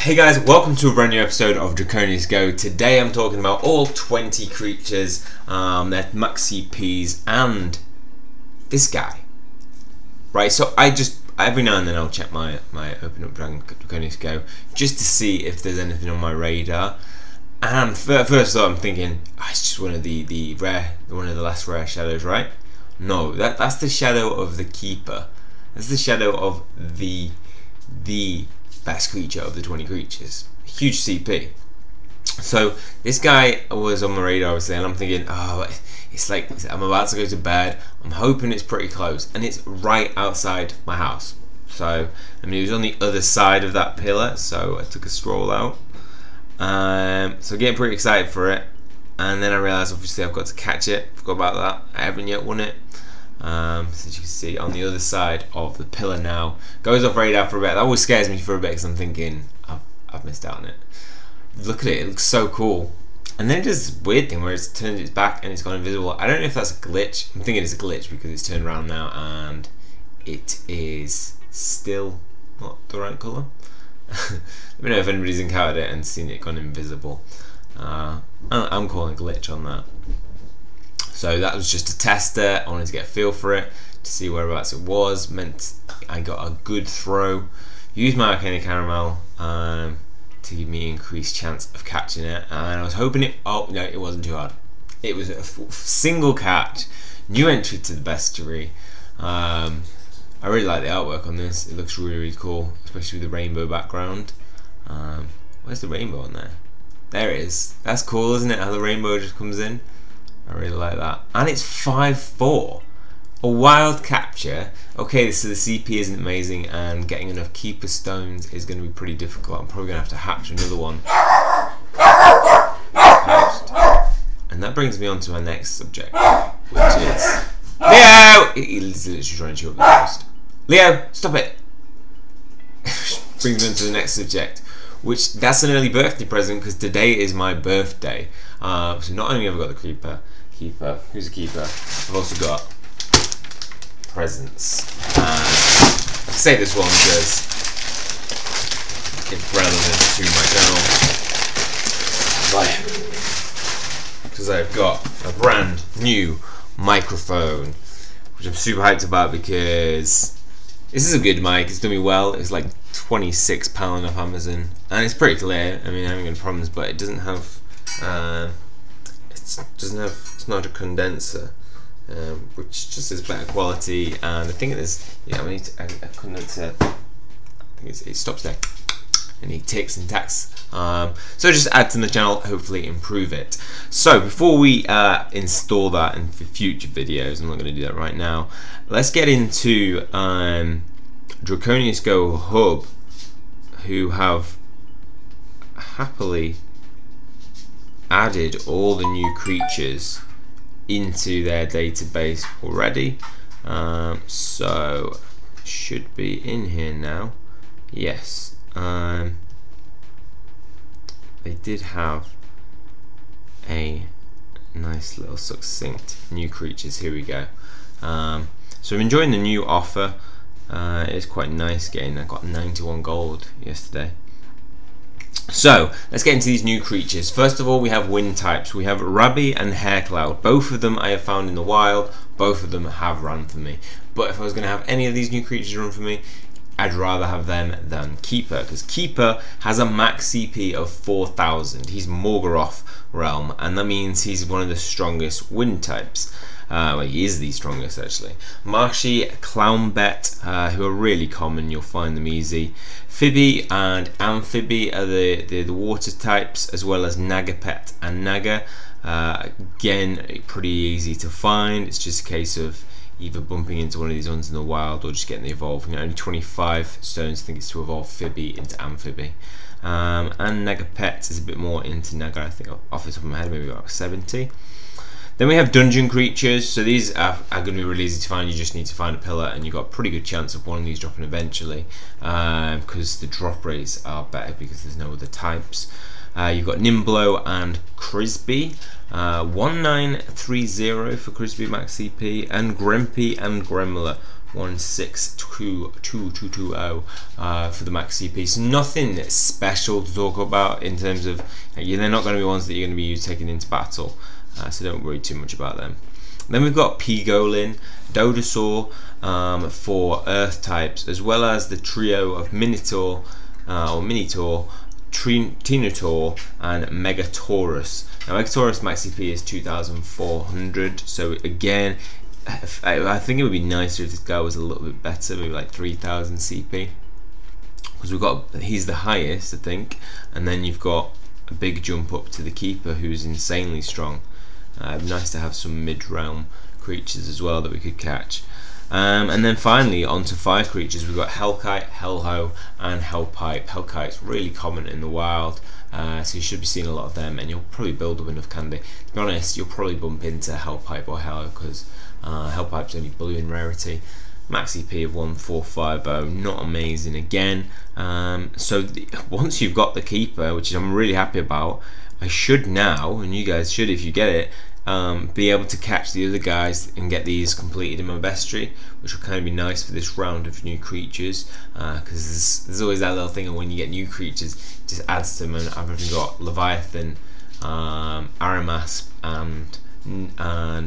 Hey guys, welcome to a brand new episode of Draconius Go. Today I'm talking about all 20 creatures, their max CPs, and this guy. Right, so every now and then I'll check my Open Up Draconius Go just to see if there's anything on my radar. And first thought, I'm thinking, it's just one of the less rare shadows, right? No, that's the shadow of the Keeper. That's the shadow of the best creature of the 20 creatures. Huge CP. So this guy was on my radar obviously, and I'm thinking, it's like I'm about to go to bed. I'm hoping it's pretty close, and it's right outside my house. So I mean, it was on the other side of that pillar, so I took a stroll out. So getting pretty excited for it, and then I realised obviously I've got to catch it. Forgot about that. I haven't yet won it. So as you can see, on the other side of the pillar now, goes off radar for a bit. That always scares me for a bit because I'm thinking I've missed out on it. Look at it, it looks so cool. And then there's this weird thing where it's turned its back and it's gone invisible. I don't know if that's a glitch. I'm thinking it's a glitch because it's turned around now and it is still not the right colour. Let me know if anybody's encountered it and seen it gone invisible. I'm calling a glitch on that. So that was just a tester. I wanted to get a feel for it, to see whereabouts it was. Meant I got a good throw. Used my Arcana Caramel to give me increased chance of catching it, and I was hoping it. Oh no, it wasn't too hard. It was a single catch. New entry to the bestiary. I really like the artwork on this. It looks really cool, especially with the rainbow background. Where's the rainbow on there? There it is. That's cool, isn't it? How the rainbow just comes in. I really like that. And it's 5/4. A wild capture. Okay, so the CP isn't amazing, and getting enough Keeper Stones is going to be pretty difficult. I'm probably going to have to hatch another one. And that brings me on to our next subject, which is Leo! He's literally trying to chew up the ghost. Leo, stop it! Brings me on to the next subject, which that's an early birthday present because today is my birthday. So not only have I got the Keeper, who's a Keeper, I've also got presents. I say this one because it's relevant to my channel. Because I've got a brand new microphone, which I'm super hyped about because this is a good mic. It's done me well. It's like £26 off Amazon, and it's pretty clear. I mean, I haven't got any problems, but it doesn't have. It's not a condenser, which just is better quality. And I think it is. Yeah, I need a condenser. I think it stops there. Any ticks and tacks. So just add to the channel, hopefully improve it. So before we install that in for future videos, I'm not going to do that right now. Let's get into Draconius Go Hub, who have happily added all the new creatures into their database already. So should be in here now. Yes. They did have a nice little succinct new creatures. Here we go. So I'm enjoying the new offer. It's quite nice getting. I got 91 gold yesterday. So let's get into these new creatures. First of all, we have wind types. We have Rabby and Haircloud. Both of them I have found in the wild. Both of them have run for me. But if I was going to have any of these new creatures run for me, I'd rather have them than Keeper, because Keeper has a max CP of 4,000. He's Morgoroth realm, and that means he's one of the strongest wind types. Well, he is the strongest actually. Marshy, Clownbet, who are really common, you'll find them easy. Phoebe and Amphibi are the water types, as well as Nagapet and Naga. Again, pretty easy to find. It's just a case of either bumping into one of these ones in the wild or just getting the evolving. Only 25 stones I think it's to evolve Phoebe into Amphibi. And Nagapet is a bit more into Naga, I think off the top of my head, maybe about 70. Then we have dungeon creatures. So these are going to be really easy to find. You just need to find a pillar, and you've got a pretty good chance of one of these dropping eventually, because the drop rates are better because there's no other types. You've got Nimblo and Crisby. 1930 for Crispy Max CP, and Grimpy and Gremler 162220 for the Max CP. So nothing special to talk about in terms of, they're not going to be ones that you're going to be taking into battle, so don't worry too much about them. Then we've got Pigolin, Dodosaur for Earth types, as well as the trio of Minotaur, Tinotaur, and Megataurus. Now Megataurus Max CP is 2400, so again, I think it would be nicer if this guy was a little bit better, maybe like 3000 CP, because he's the highest, I think, and then you've got a big jump up to the Keeper, who's insanely strong. Nice to have some mid-realm creatures as well that we could catch. And then finally onto fire creatures, we've got Hellkite, Hellhoe, and Hellpipe. Hellkite's really common in the wild, so you should be seeing a lot of them, and you'll probably build up enough candy. To be honest, you'll probably bump into Hellpipe or Hellhoe, because Hellpipe's only blue in rarity. Max EP of 1450, not amazing again. So once you've got the Keeper, which I'm really happy about, I should now, and you guys should if you get it, be able to catch the other guys and get these completed in my bestiary, which will kind of be nice for this round of new creatures, because there's always that little thing of when you get new creatures, it just adds to them. And I've even got Leviathan, Aramasp, and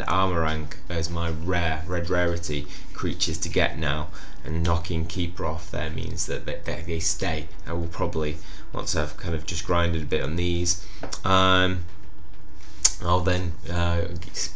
Armorang as my rare red rarity creatures to get now, and knocking Keeper off there means that they stay. I will probably, once I've kind of just grinded a bit on these, I'll then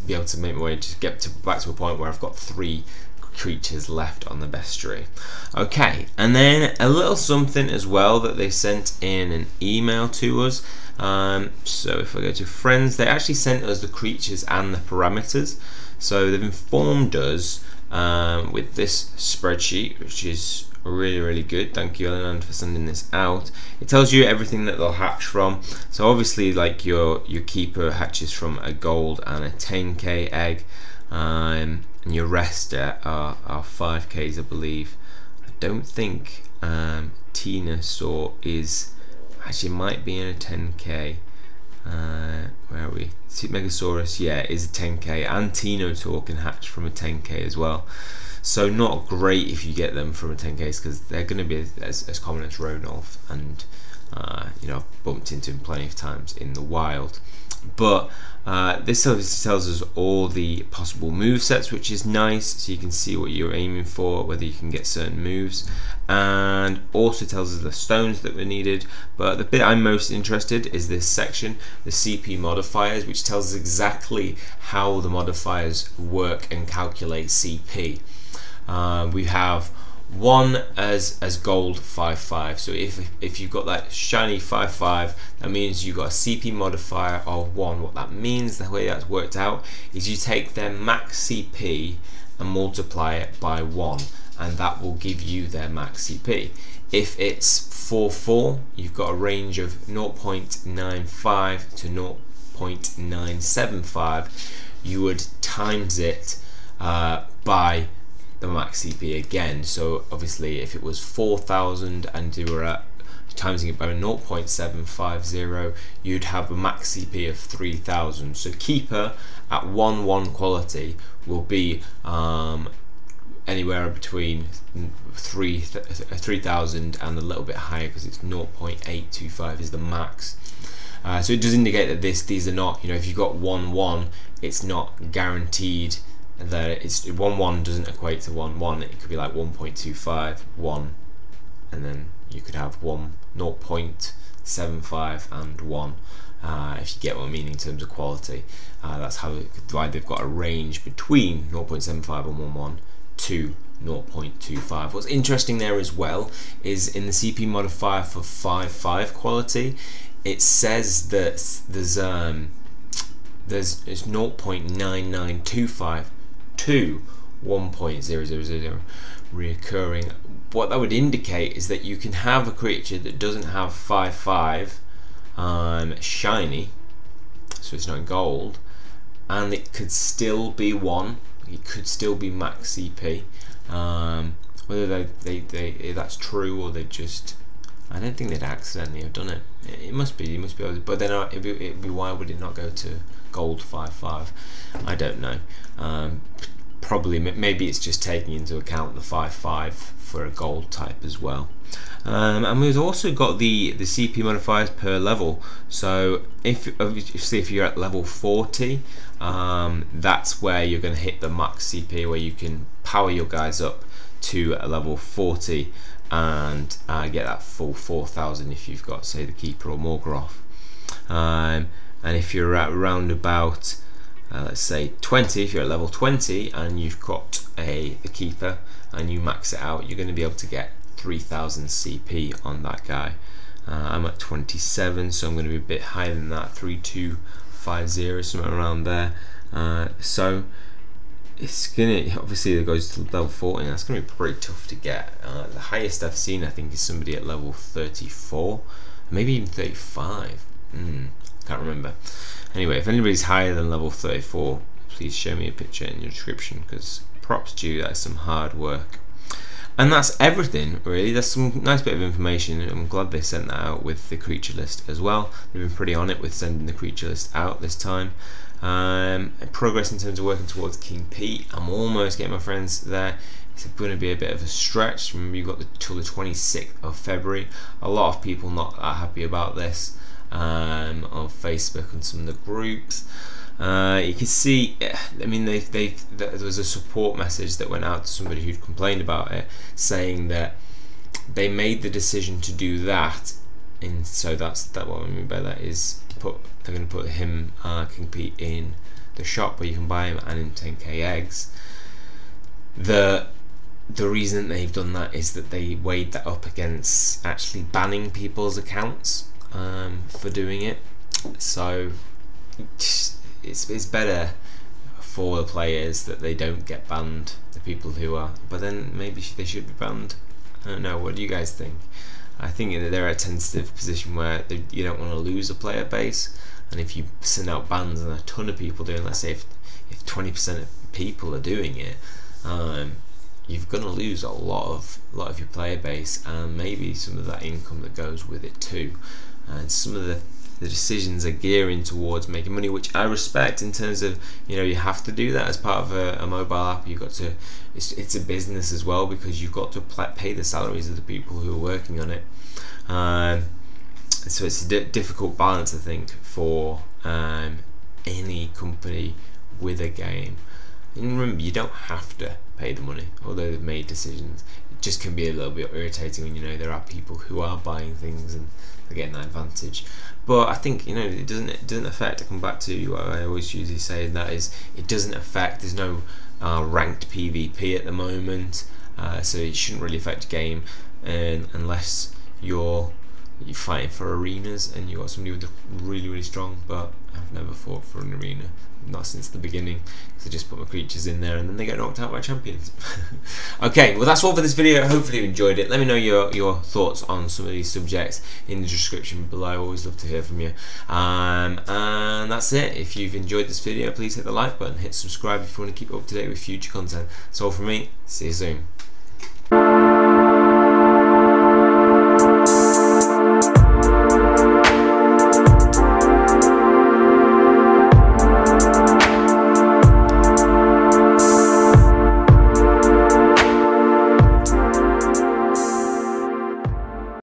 be able to make my way, just get back to a point where I've got 3 creatures left on the bestiary. Okay, and then a little something as well that they sent in an email to us. So if I go to friends, they actually sent us the creatures and the parameters. So they've informed us with this spreadsheet, which is really good. Thank you, Ellen, for sending this out. It tells you everything that they'll hatch from. So obviously, like your Keeper hatches from a gold and a 10k egg, and your rest are 5ks, I believe. I don't think Tinosaur is, actually might be in a 10k. Where are we? Megasaurus, yeah, is a 10k, and Tinotaur can hatch from a 10k as well. So not great if you get them from a 10k, because they're going to be as common as Ronolf, and I've bumped into him plenty of times in the wild. But this obviously tells us all the possible move sets, which is nice, so you can see what you're aiming for, whether you can get certain moves, and also tells us the stones that were needed. But the bit I'm most interested is this section, the CP modifiers, which tells us exactly how the modifiers work and calculate CP. We have 1 as gold 5/5, so if you've got that shiny 5/5, that means you've got a CP modifier of 1. What that means, the way that's worked out, is you take their max CP and multiply it by 1, and that will give you their max CP. If it's 4/4, you've got a range of 0.95 to 0.975. You would times it by the max CP again. So obviously if it was 4000 and you were timesing it by 0.750, you'd have a max CP of 3000. So Keeper at 1/1 quality will be anywhere between 3000 and a little bit higher, because it's 0.825 is the max. So it does indicate that these are not, if you've got 1/1, it's not guaranteed that it's 1/1 doesn't equate to 1/1. It could be like 1.25, 1, and then you could have 0.75 and 1. If you get what I mean in terms of quality, that's why they've got a range between 0.75 and 1/1 to 0.25. What's interesting there as well is in the CP modifier for 5/5 quality, it says that there's 0.9925 to 1.0000 reoccurring. What that would indicate is that you can have a creature that doesn't have 5/5 shiny, so it's not gold, and it could still be 1. It could still be max CP. Whether that's true or they just I don't think they'd accidentally have done it. It must be. You must be able to, but then it'd be why would it not go to gold 5/5? I don't know. Probably maybe it's just taking into account the 5/5 for a gold type as well. And we've also got the CP modifiers per level. So if you're at level 40, that's where you're going to hit the max CP, where you can power your guys up to a level 40 and get that full 4,000 if you've got, say, the Keeper or Morgroth. And if you're at around about let's say 20, if you're at level 20 and you've got the Keeper and you max it out, you're going to be able to get 3,000 CP on that guy. I'm at 27, so I'm going to be a bit higher than that, 3250, somewhere around there. So it's gonna, obviously it goes to level 40, and that's going to be pretty tough to get. The highest I've seen, I think, is somebody at level 34, maybe even 35. Can't remember. Anyway, if anybody's higher than level 34, please show me a picture in your description, because props to you, that's some hard work. And that's everything, really. That's some nice bit of information. I'm glad they sent that out with the creature list as well. They've been pretty on it with sending the creature list out this time. Progress in terms of working towards King Pete. I'm almost getting my friends there. It's going to be a bit of a stretch. Remember, you've got till the 26th of February. A lot of people not that happy about this on Facebook and some of the groups. You can see, I mean, there was a support message that went out to somebody who'd complained about it, saying that they made the decision to do that, and so that's what I mean by that is they're going to put him, King Pete, in the shop where you can buy him and in 10k eggs. The reason they've done that is that they weighed that up against actually banning people's accounts for doing it. So it's better for the players that they don't get banned, the people who are, but then maybe they should be banned. I don't know, what do you guys think? I think that they're at a tentative position where you don't want to lose a player base, and if you send out bans and a ton of people doing, let's say if 20% of people are doing it, you're going to lose a lot of your player base, and maybe some of that income that goes with it too. And some of the decisions are gearing towards making money, which I respect, in terms of, you know, you have to do that as part of a mobile app. You've got to, it's a business as well, because you've got to pay the salaries of the people who are working on it. So it's a difficult balance, I think, for any company with a game. And remember, you don't have to pay the money, although they've made decisions. It just can be a little bit irritating when, you know, there are people who are buying things and they're getting that advantage. But I think, you know, it doesn't affect. I come back to what I always usually say, and that is, it doesn't affect. There's no ranked PvP at the moment, so it shouldn't really affect the game, unless you're fighting for arenas and you got somebody with really strong. But I've never fought for an arena, not since the beginning, because I just put my creatures in there and then they get knocked out by champions. Okay, well, that's all for this video. Hopefully you enjoyed it. Let me know your thoughts on some of these subjects in the description below. I always love to hear from you. And that's it. If you've enjoyed this video, please hit the like button, hit subscribe if you want to keep up to date with future content. That's all from me. See you soon.